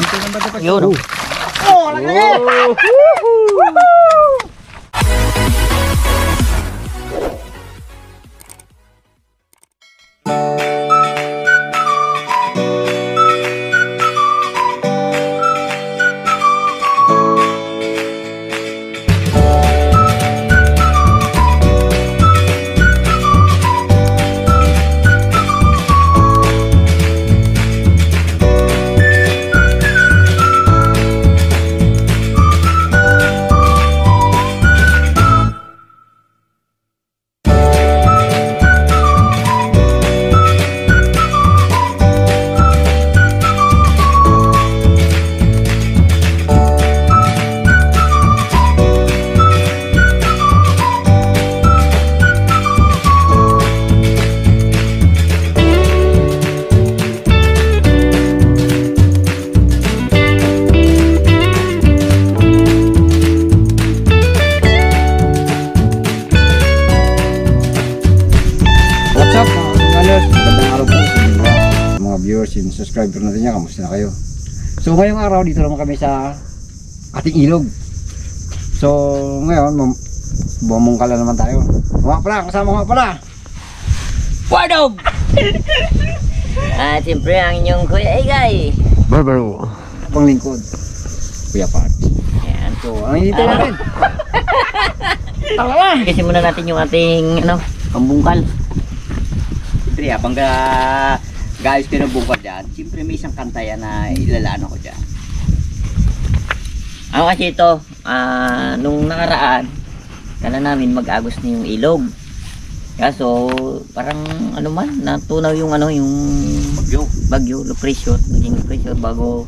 Dito naman dapat. Yun. Oh, lagi! Subscriber natin niya, kamusta na kayo? So ngayong araw dito naman kami sa ating ilog. So ngayon bumungkala naman tayo. Mga pala, kasama nga pala Wardog! At siyempre ang inyong Kuya Egay. Barbaro panglingkod Kuya Pat. Ayan. So ang hinihintay natin talaga. Kasi muna natin yung ating pambungkal. Siyempre, habang guys pinabungkal dyan, siyempre may isang kanta yan na ilalaan ako dyan. Ako kasi ito, nung nakaraan, kala namin mag-agos na yung ilog. Kaso, parang natunaw yung yung bagyo, low pressure, naging low pressure bago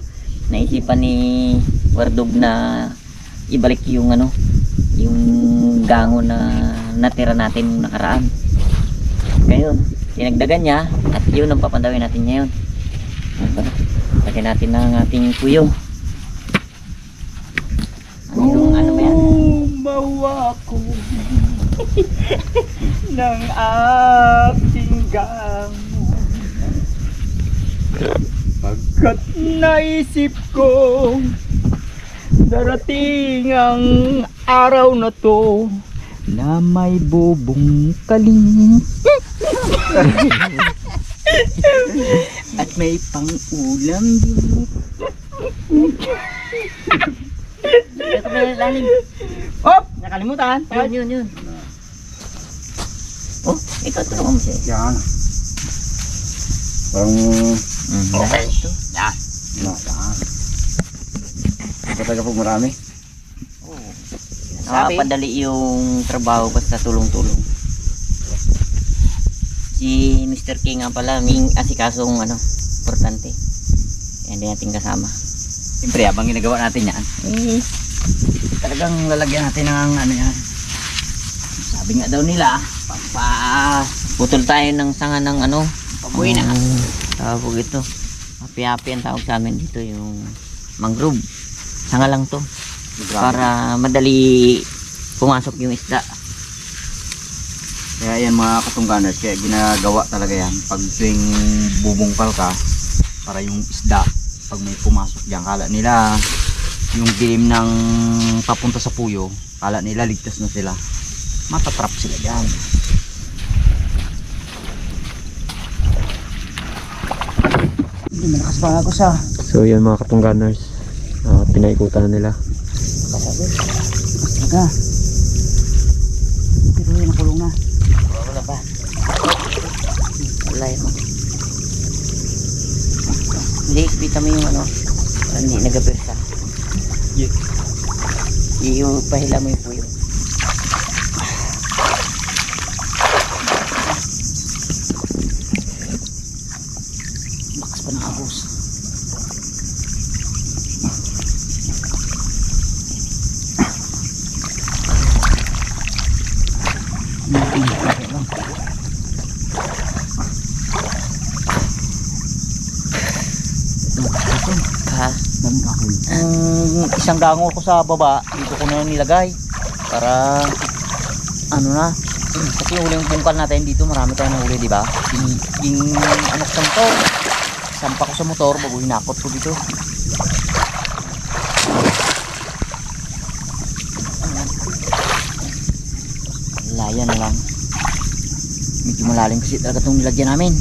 naisipan ni Wardog na ibalik yung yung gango na natira natin nung nakaraan. Ngayon, tinagdagan niya at yun ang papandawin natin ngayon. Lagyan natin ng ating puyo. Ba yan? Umawa ko ng aking gamon, pagkat naisip ko darating ang araw na to na may bubungkalin at may pang-ulam din. Ito na lalim. Hop! Nakalimutan. Yun. Oh, ikaw tulungan mo siya. Yan. Parang Dahil ito. Yan. yan. Kapag po marami. Nakapadali yung trabaho basta tulong-tulong. Si Mr. King nga pala, may asikasong importante. Yan din natin kasama. Siyempre, habang ginagawa natin yan, talagang lalagyan natin ng yan. Sabi nga daw nila, Putol tayo ng sanga ng pabuhay na. Tawag ito. Happy-happy ang tawag sa amin dito, yung mangrove. Sanga lang to. Para madali pumasok yung isda. Kaya yan mga katungganers, kaya ginagawa talaga yan. Pag tuwing bubungkal ka, para yung isda, pag may pumasok dyan, kala nila yung dilim ng papunta sa puyo, kala nila ligtas na sila. Matatrap sila dyan. Hindi malakas pa ako sa. So yan mga katungganers, pinaikutan nila. Talaga. Pero yun nakulong na. Wala pa. Wala yun. Hindi, kita mo yung hindi nagapirsa. Yung pahila mo yung puyo. Lakas pa ng agos. Isang dango ko sa baba, dito ko na nilagay para kasi huling bungkal natin dito, marami tayong nahuli, di ba? Yung sa motor, sampa ko sa motor bago hinakot ko dito. Ayan na lang. Medyo malalim kasi talaga itong nilagyan namin.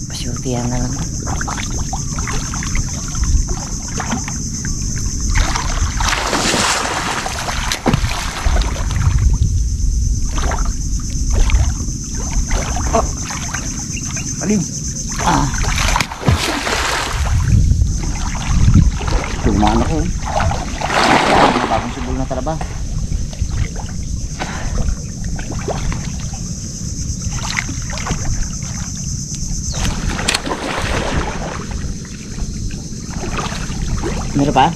Pasyurtihan na lang. Alim. Ah, Tumaan ako. yan, bagong subol na talaba. Meron pa?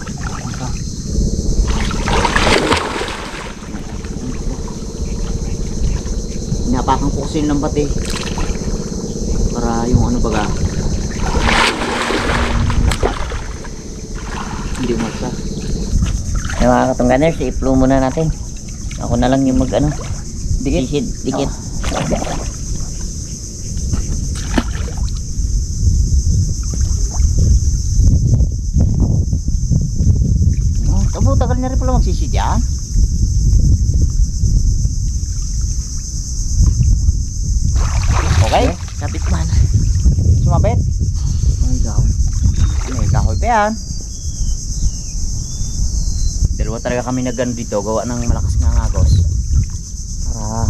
Inapakan ko kasi yung lambat eh. Para yung ano baga. Hindi umasa. Yung mga katungganers, i-flow muna natin. Ako na lang yung mag ano. Dikit. Dikit. Oh, tagal na rin pala magsisid yan. Okay, sabit man. Sumabit. May kahoy. May kahoy pa yan. Dalawa talaga kami nagano dito, gawa ng malakas nga agos. Para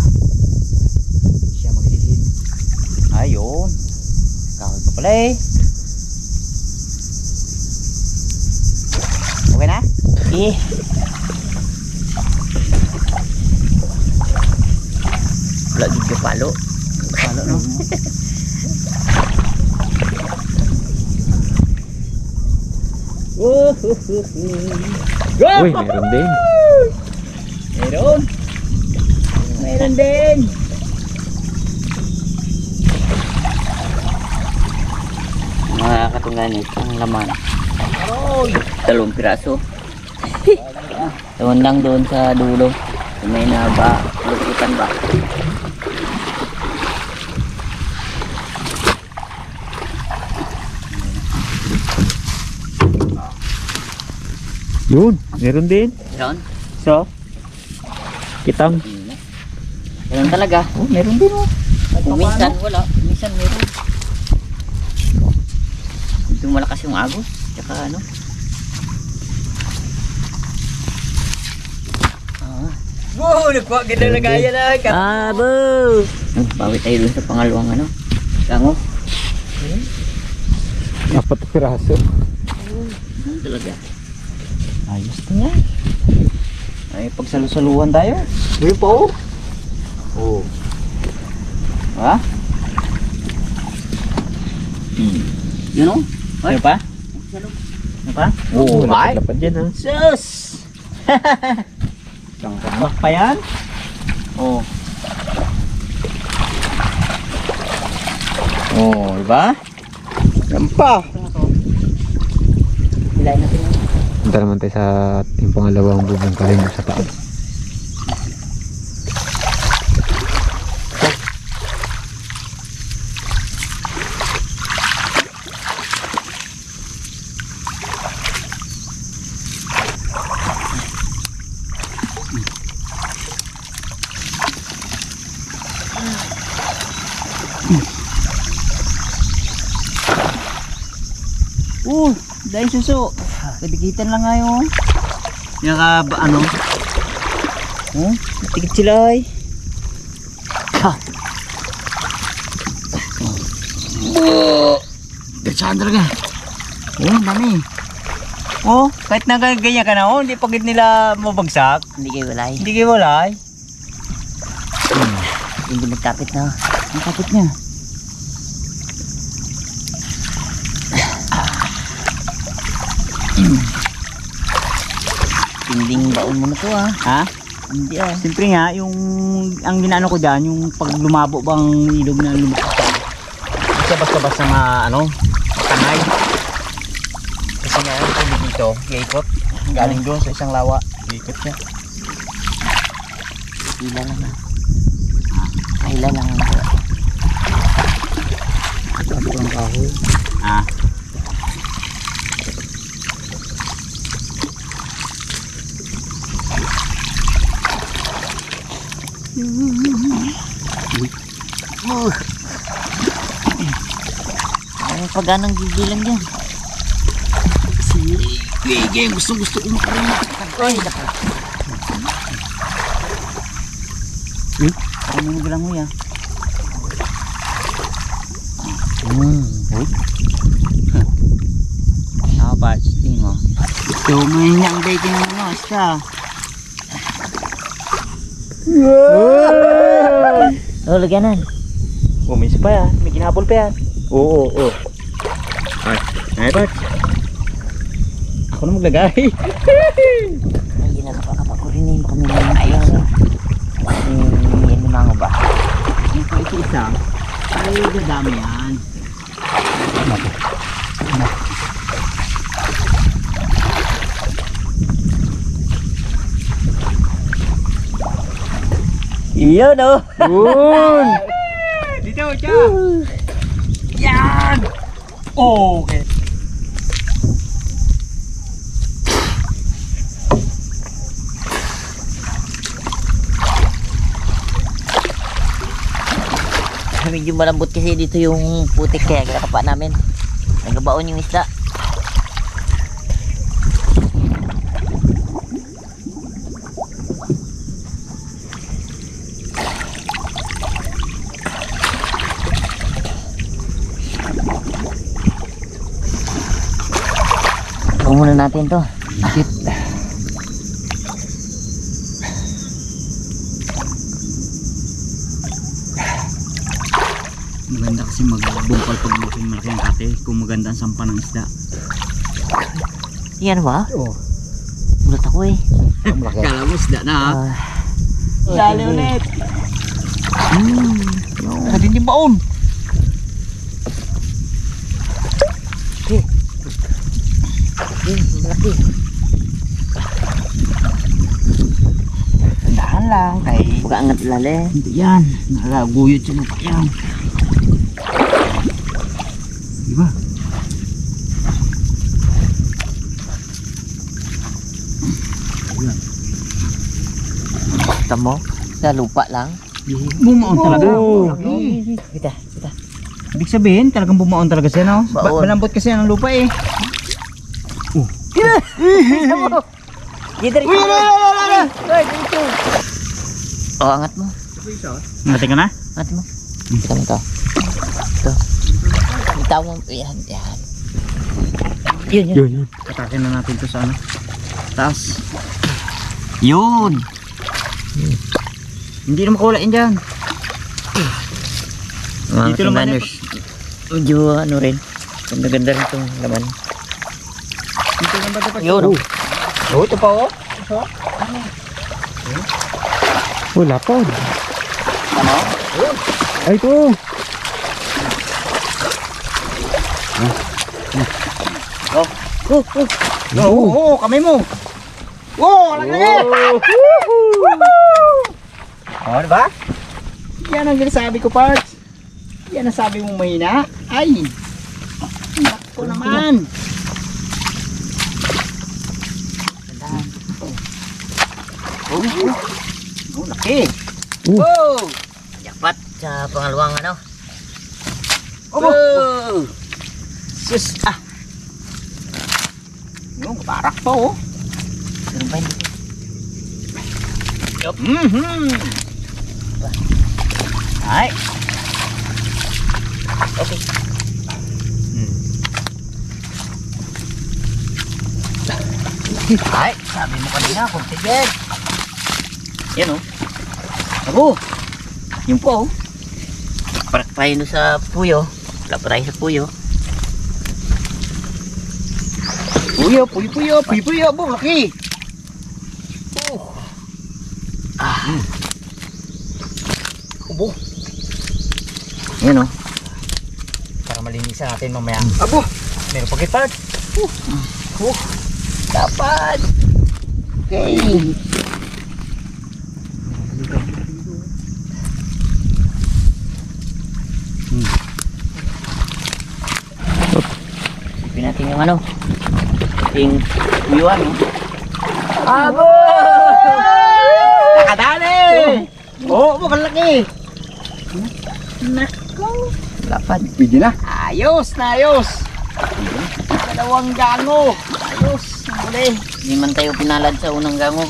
siya magsisid. Ayun. Kahoy pa pala eh. Okay na? Okay. Wala dito palo. Palo no? Uy, meron din. Meron. Meron din. Mga katungganit, ang laman. Dalawang piraso. Ewan lang doon sa dulo. Kung may naba, lupitan ba? Yun, meron din. Meron? So, kitang. Meron talaga. Oh, meron din oh. Kung minsan wala, minsan meron. Ito malakas yung agos. Tsaka ano. Wow, nagkuha kita na gaya na. Abo! Bawit tayo dun sa pangalawang ano. Tango. Apat na piraso. Ano talaga? Ayos na yan. Ay, pagsalusaluhan tayo. Uy po. Oh. Ha? Yun o? Ano pa? Ano pa? Oo, ay. Lapad yan ha. Sus! Tangkabak pa yan? Oh. Oh, diba? Yan pa. Hilahin natin yun. Punta naman tayo sa yung pangalawang bubungkalin mo sa taas. Dahil suso. Kadikitan lang ngayon. Yung ano? Oh, tikit sila ay. Gatsahan talaga. Oh, dami. Oh, kahit na ganyan ka na, oh, hindi pagit nila mabagsak. Hindi kayo walay. Hindi kayo walay. Hindi nagkapit na. Ang kapit niya. Tinding baon mo na to ah. Ha? Hindi ah. Siyempre nga, yung ang ginaano ko dyan, yung pag lumabo bang ilog na lumakas ka. Kasi basta-basta ano, tangay. Kasi nga, yung tubig dito, iikot. Galing doon sa isang lawa, iikot niya. Hila lang ah. Hila lang ah. Sabi ko ang kahoy. Ah. Ang pag-anong gigilan dyan. Sige, gusto ko makaroon. Ay, dapat. Parang may magalang mo yan. How about tingin mo? Ito, may niyang dating mo na, basta. Oh, lagyanan. Oh, may isa pa yan. May kinapol pa yan. Oo. Ay, Bart. Ako na maglagay. Hindi na kapag-kurinin kami ng ayaw. Yan naman ko ba? Yung pa isa, ay dadami yan. Iyon oh! Yun! Dito, siya! Yan! Okay. Medyo malambot kasi dito yung putik kaya kinakapa namin. Nagabaon yung isda. Huwag muna natin to. Shit. Maganda kasi magbungkal pag malaki ang kate kung maganda ang sampa ng isda. Yan ba? Oo. Gulat ako eh. Kala mo isda na ha? Dali ulit. Hindi ni baon. Malaki. Tandaan lang kay... Buka angat lali. Hindi yan. Nalaguyod sa lupa yan. Diba? Tamo sa lupa lang. Bumaon talaga. Kita. Ibig sabihin, talagang bumaon talaga siya, no? Baon. Malambot kasi yan ang lupa eh. Dito rin. Oh, angat mo. Natin ka na? Angat mo. Kita mo ito. Ito. Bitaw mo. Yan. Yun. Katakin na natin to sa ano. Taas. Yun. Hindi na makulain dyan. Mga Dito naman tinganners. Medyo ano rin. Ganda-ganda rin itong laman. Dito lang ba dapat? Yun. Oh, ito pa oh. Wala pa. Ano? Ay, ito. Oo, kamay mo. Wow, laki! Oh, diba? Yan ang sinasabi ko, Parts. Yan ang sabi mong mahina. Ay! Nako naman! Oh, laki! Oh! Jackpot sa pangalawang ano. Oh! Sus! Ah! Yung kabarak pa oh. Meron pa hindi. Yup. Ay! Okay. Ay! Sabi mo kanina, kontiged. Yan oh. Abo! Yung po oh. Parak tayo doon sa puyo. Wala pa tayo sa puyo. Puyo, puyo, abo, laki! Abo! Yan oh. Para malinisan natin mamaya. Abo! Meron pa kipad. Dapat. Okay. Ipin natin yung ano. Yung puyuan oh. Abo! Nakadali! Oo, makalaki. Nako. Lapad. Pwede na. Ayos na ayos. Dalawang gango. Ayos. Huli. Hindi man tayo pinalad sa unang gango.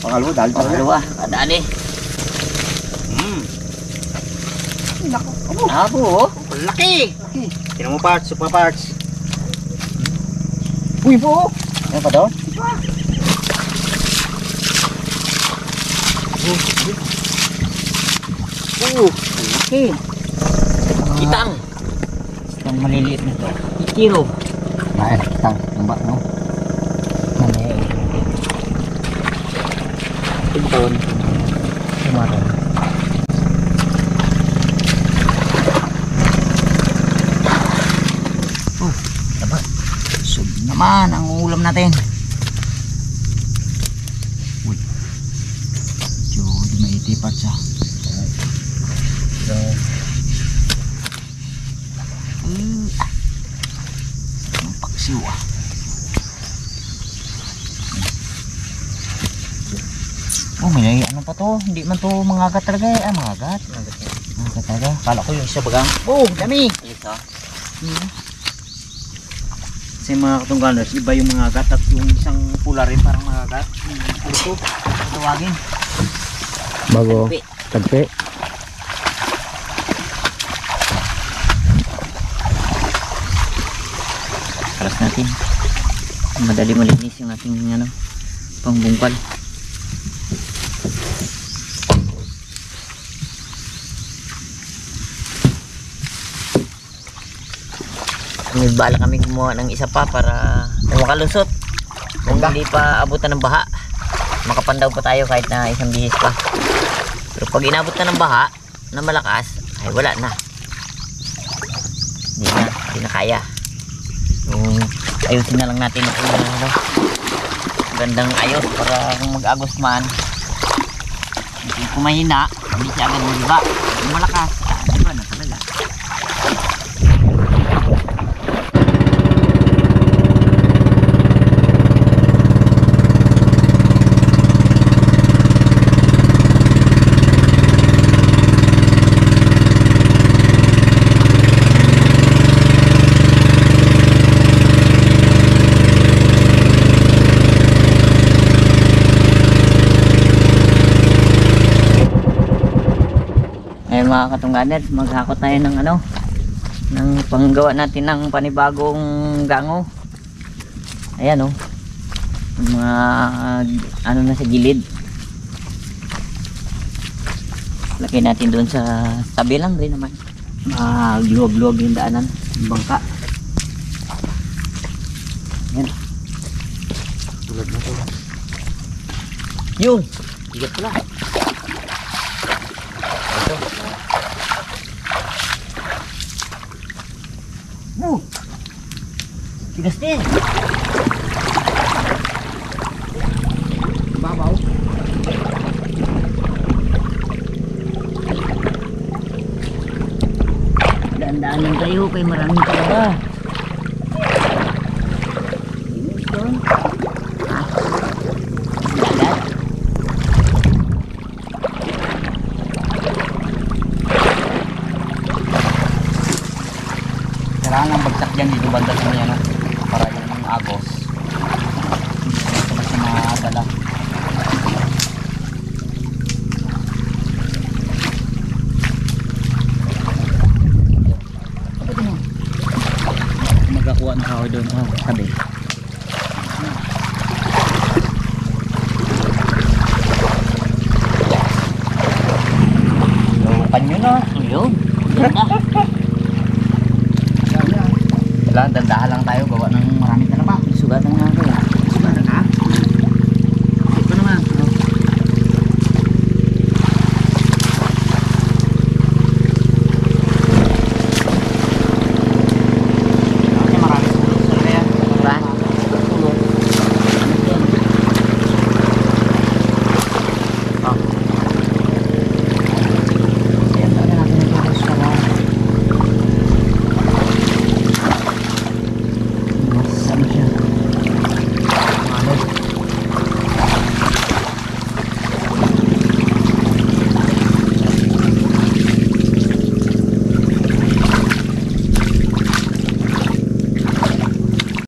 Pangalawa, dahil talaga. Pangalawa, kadali. Abo, oh. Laki. Tingnan mo parts, super parts. Uy po! Ano pa daw? Laki. Kitang. Itang maliliit na ito. Ikiro. Ay, tang, tumba mo. Tinton. Tumaron. Sub naman ang ulam natin. Uy. Di maitipat siya. Ang paksiw ah. Oh, may ano pa to? Hindi man to mangagat talaga eh. Ah, mangagat. Mangagat talaga. Kala ko yung isa bagang. Oh, dami. Ito. Kasi mga katungganers, iba yung mangagat at yung isang pula rin parang mangagat. Ito, tawagin. Bago. Tagpi. Tagpi. Alas natin. Madali malinis yung ating ano, pangbungkal. Bala kami gumawa ng isa pa para makalusot. Kung hindi pa abutan ng baha, makapandaw pa tayo kahit na isang bihis pa. Pero pag inabot na ng baha na malakas, ay wala na. Hindi na kaya. So, ayusin na lang natin ito ano, gandang ayos para kung mag-agos man, kung mahina, hindi siya agad magiba. Kung malakas, diba na talaga. Ay mga katungganers, maghakot tayo ng ano, ng panggawa natin ng panibagong gango. Ayan oh, mga ano na sa gilid. Lagay natin doon sa tabi lang rin naman. Luwag-luwag yung daanan, yung bangka. Ayan. Tulad na to. Yun, bigat pala. Tigas din. Babaw. Daan-daan lang kayo kay maraming talaga. Doon. Ah. Dagat. Kailangan ng bagsak dyan dito banda sa mga ano, para yung agos. Basta madala. Magakuha ng kahoy doon. Oh, sabi. Lukan nyo na. Ayun. Ganda. Kailangan dandahan lang tayo gawa ng maraming talaba. Sugatan nga